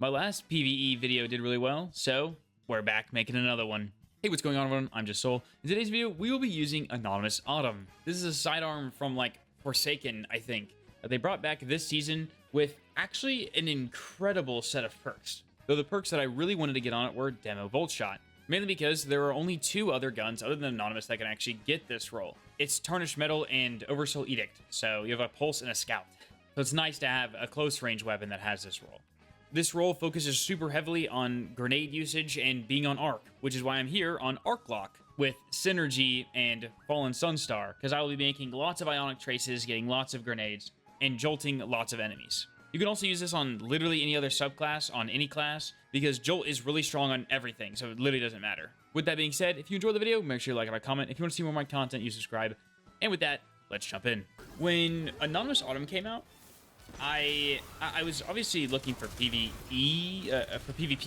My last PvE video did really well, so we're back making another one. Hey, what's going on, everyone? I'm Just Soul. In today's video, we will be using Anonymous Autumn. This is a sidearm from, Forsaken, I think, that they brought back this season with actually an incredible set of perks. Though the perks that I really wanted to get on it were Demo Volt Shot, mainly because there are only two other guns other than Anonymous that can actually get this role. It's Tarnished Metal and Oversoul Edict, so you have a Pulse and a Scout. So it's nice to have a close range weapon that has this role. This role focuses super heavily on grenade usage and being on arc, which is why I'm here on Arc Lock with Synergy and Fallen Sunstar, because I will be making lots of ionic traces, getting lots of grenades, and jolting lots of enemies. You can also use this on literally any other subclass, on any class, because Jolt is really strong on everything, so it literally doesn't matter. With that being said, if you enjoyed the video, make sure you like and comment. If you want to see more of my content, you subscribe. And with that, let's jump in. When Anonymous Autumn came out, I was obviously looking for PvP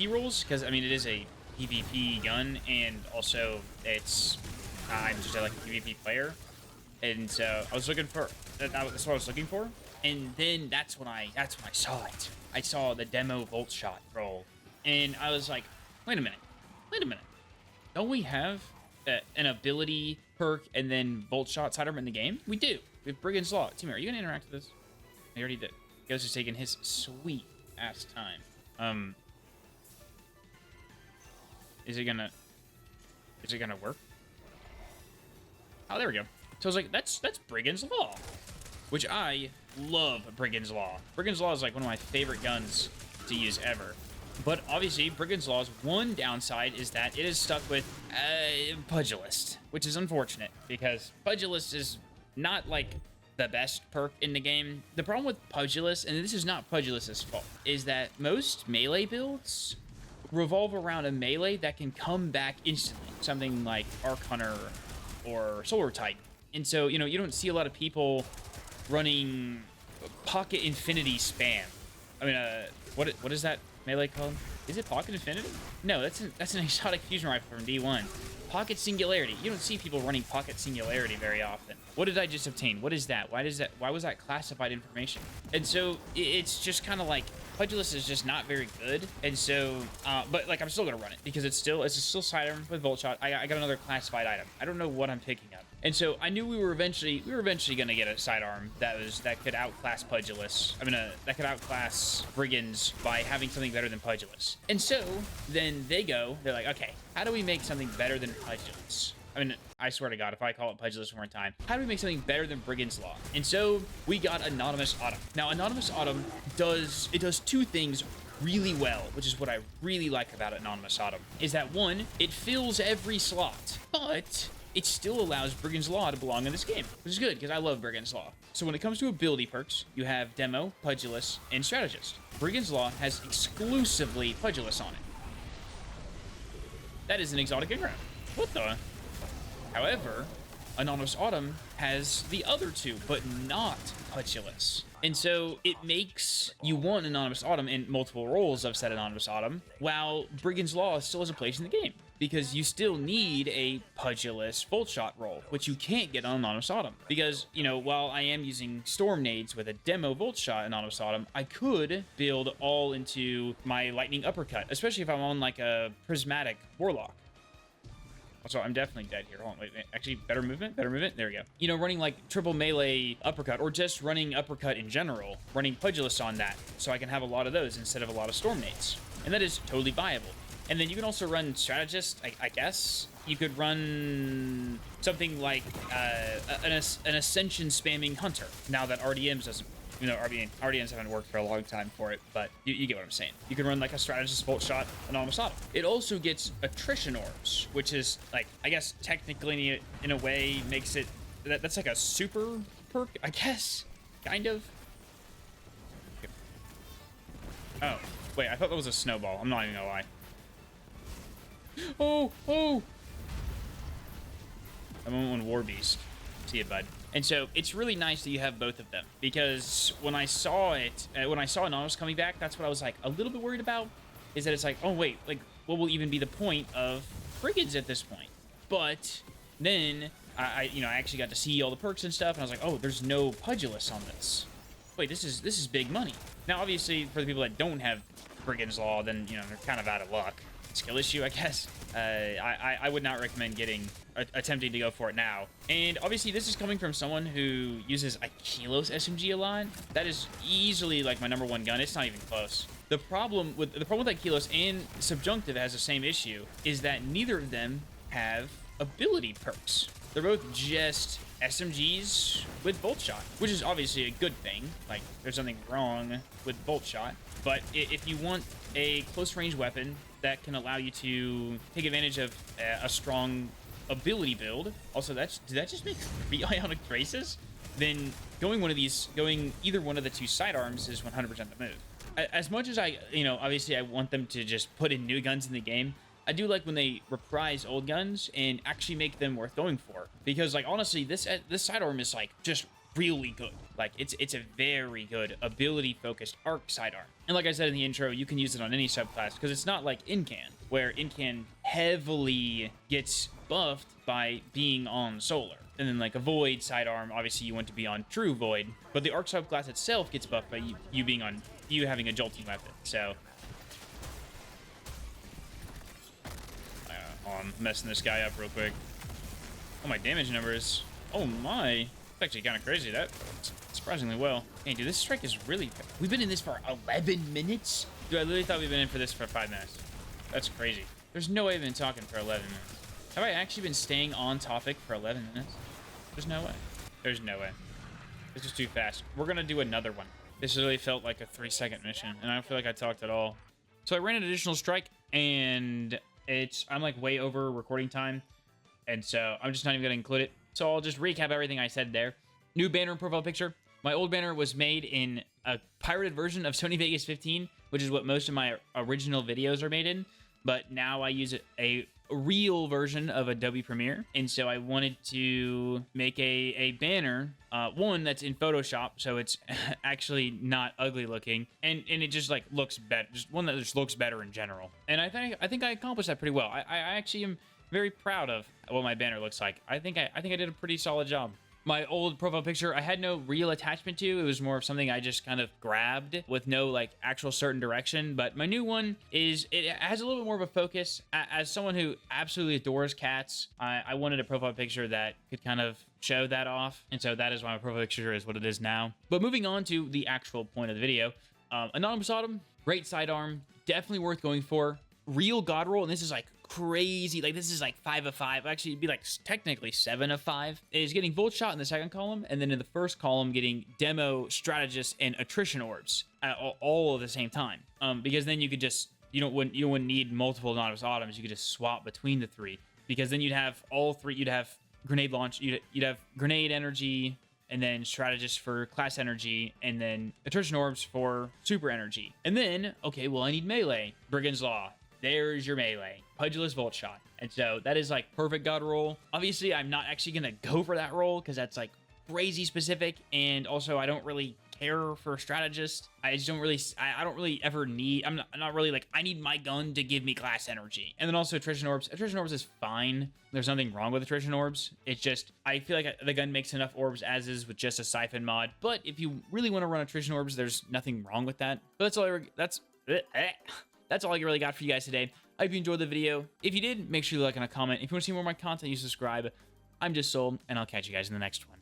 roles, because I mean it is a PvP gun, and also it's I'm just like a PvP player, and so I was looking for that's what I was looking for, and then that's when I saw it. I saw the Demo Volt Shot role, and I was like, wait a minute, don't we have an ability perk and then Volt Shot sidearm in the game? We do. We have Brigand's Law. Team, are you gonna interact with this? He already did. Ghost is taking his sweet ass time. Is it gonna work? Oh, there we go. So I was like, that's Brigand's Law, which I love. Brigand's Law. Brigand's Law is like one of my favorite guns to use ever. But obviously, Brigand's Law's one downside is that it is stuck with Pugilist, which is unfortunate because Pugilist is not like the best perk in the game. The problem with Pugilist, and this is not Pugilist's fault, is that most melee builds revolve around a melee that can come back instantly. Something like Arc Hunter or Solar Titan. And so, you don't see a lot of people running Pocket Infinity spam. I mean, what is that melee called? Is it Pocket Infinity? No, that's an exotic fusion rifle from D1. Pocket Singularity. You don't see people running Pocket Singularity very often. What did I just obtain? What is that? Why was that classified information? And so it's just kind of like Pugilist is just not very good. And so, but like I'm still gonna run it because it's still sidearm with Volt Shot. I got another classified item. I don't know what I'm picking up. And so I knew we were eventually gonna get a sidearm that could outclass Pugilist. That could outclass Brigands by having something better than Pugilist. And so then they're like, okay, how do we make something better than Pugilist? I swear to God, if I call it Pugilist one more time, how do we make something better than Brigand's Law? And so we got Anonymous Autumn. Now, Anonymous Autumn does two things really well, which is what I really like about Anonymous Autumn, is that one, it fills every slot, but it still allows Brigand's Law to belong in this game, which is good because I love Brigand's Law. So when it comes to ability perks, you have Demo, Pugilist, and Strategist. Brigand's Law has exclusively Pugilist on it. That is an exotic engram. What the? However, Anonymous Autumn has the other two, but not Pugilist. And so it makes you want Anonymous Autumn in multiple roles of said Anonymous Autumn, while Brigand's Law still has a place in the game, because you still need a Pugilist Volt Shot role, which you can't get on Anonymous Autumn. Because, while I am using Storm Nades with a Demo Volt Shot Anonymous Autumn, I could build all into my Lightning Uppercut, especially if I'm on like a Prismatic Warlock. So I'm definitely dead here. Hold on, wait. Actually, better movement. There we go. Running like triple melee uppercut, or just running uppercut in general, running Pugilist on that, so I can have a lot of those instead of a lot of Storm Nades. And that is totally viable. And then you can also run Strategist, I guess. You could run something like an Ascension spamming Hunter, now that RDMs doesn't. RDMs haven't worked for a long time for it, but you get what I'm saying. You can run like a Strategist Volt Shot Anonymous Autumn. It also gets Attrition Orbs, which is like, I guess technically in a way makes it, that's like a super perk, I guess, kind of. Oh, wait, I thought that was a snowball. I'm not even gonna lie. Oh! I'm on War Beast. See you, bud. And so it's really nice that you have both of them, because when I saw Anonymous coming back, that's what I was like a little bit worried about, is that it's like, oh wait, like what will even be the point of Brigands at this point? But then I actually got to see all the perks and stuff, and I was like, oh, there's no Pugilist on this. Wait, this is big money. Now, obviously, for the people that don't have Brigand's Law, then, you know, they're kind of out of luck. Skill issue, I guess. I would not recommend attempting to go for it now. And obviously, this is coming from someone who uses a Kilos SMG a lot. That is easily like my #1 gun. It's not even close. The problem with that Kilos and Subjunctive has the same issue is that neither of them have ability perks. They're both just SMGs with bolt shot, which is obviously a good thing. Like, there's nothing wrong with bolt shot. But if you want a close range weapon that can allow you to take advantage of a strong ability build, also did that just make 3 ionic traces? Then going either one of the 2 sidearms is 100% the move. As much as obviously I want them to just put in new guns in the game, I do like when they reprise old guns and actually make them worth going for. Because, like, honestly, this sidearm is, like, just really good. Like, it's a very good ability-focused arc sidearm. And like I said in the intro, you can use it on any subclass, because it's not like Incan, where Incan heavily gets buffed by being on Solar. And then, like, a Void sidearm, obviously you want to be on True Void, but the arc subclass itself gets buffed by you having a jolting weapon. So I'm messing this guy up real quick. Oh, my damage numbers. Oh my. It's actually kind of crazy. That's surprisingly well. Hey, dude, this strike is really... We've been in this for 11 minutes? Dude, I literally thought we've been in for this for 5 minutes. That's crazy. There's no way I've been talking for 11 minutes. Have I actually been staying on topic for 11 minutes? There's no way. There's no way. This is too fast. We're going to do another one. This really felt like a 3-second mission, and I don't feel like I talked at all. So I ran an additional strike, and I'm like way over recording time, and so I'm just not even going to include it. So I'll just recap everything I said there. New banner and profile picture. My old banner was made in a pirated version of Sony Vegas 15, which is what most of my original videos are made in. But now I use a real version of Adobe Premiere. And so I wanted to make a banner, one that's in Photoshop, so it's actually not ugly looking. And it just like looks better, just one that just looks better in general. And I think I accomplished that pretty well. I actually am very proud of what my banner looks like. I think I did a pretty solid job. My old profile picture, I had no real attachment to. It was more of something I just kind of grabbed with no like actual certain direction. But my new one it has a little bit more of a focus. As someone who absolutely adores cats, I wanted a profile picture that could kind of show that off. And so that is why my profile picture is what it is now. But moving on to the actual point of the video, Anonymous Autumn, great sidearm, definitely worth going for. Real god roll, and this is like crazy. Like, this is like 5 of 5. Actually, it'd be like technically 7 of 5. It is getting Volt Shot in the second column, and then in the first column, getting Demo, Strategist, and Attrition Orbs all at the same time. Because then you could just you wouldn't need multiple Anonymous Autumns. You could just swap between the 3, because then you'd have all 3. You'd have Grenade Launch. You'd have Grenade Energy, and then Strategist for Class Energy, and then Attrition Orbs for Super Energy. And then, okay, well, I need Melee. Brigand's Law. There's your melee. Pugilist Volt Shot. And so that is like perfect god roll. Obviously, I'm not actually going to go for that roll because that's like crazy specific. And also, I don't really care for a strategist. I don't really ever need, I'm not really like, I need my gun to give me class energy. And then also Attrition Orbs. Attrition Orbs is fine. There's nothing wrong with Attrition Orbs. It's just, I feel like the gun makes enough orbs as is with just a Siphon mod. But if you really want to run Attrition Orbs, there's nothing wrong with that. But that's all I really got for you guys today. I hope you enjoyed the video. If you did, make sure you like and a comment. If you want to see more of my content, you subscribe. I'm just Soul, and I'll catch you guys in the next one.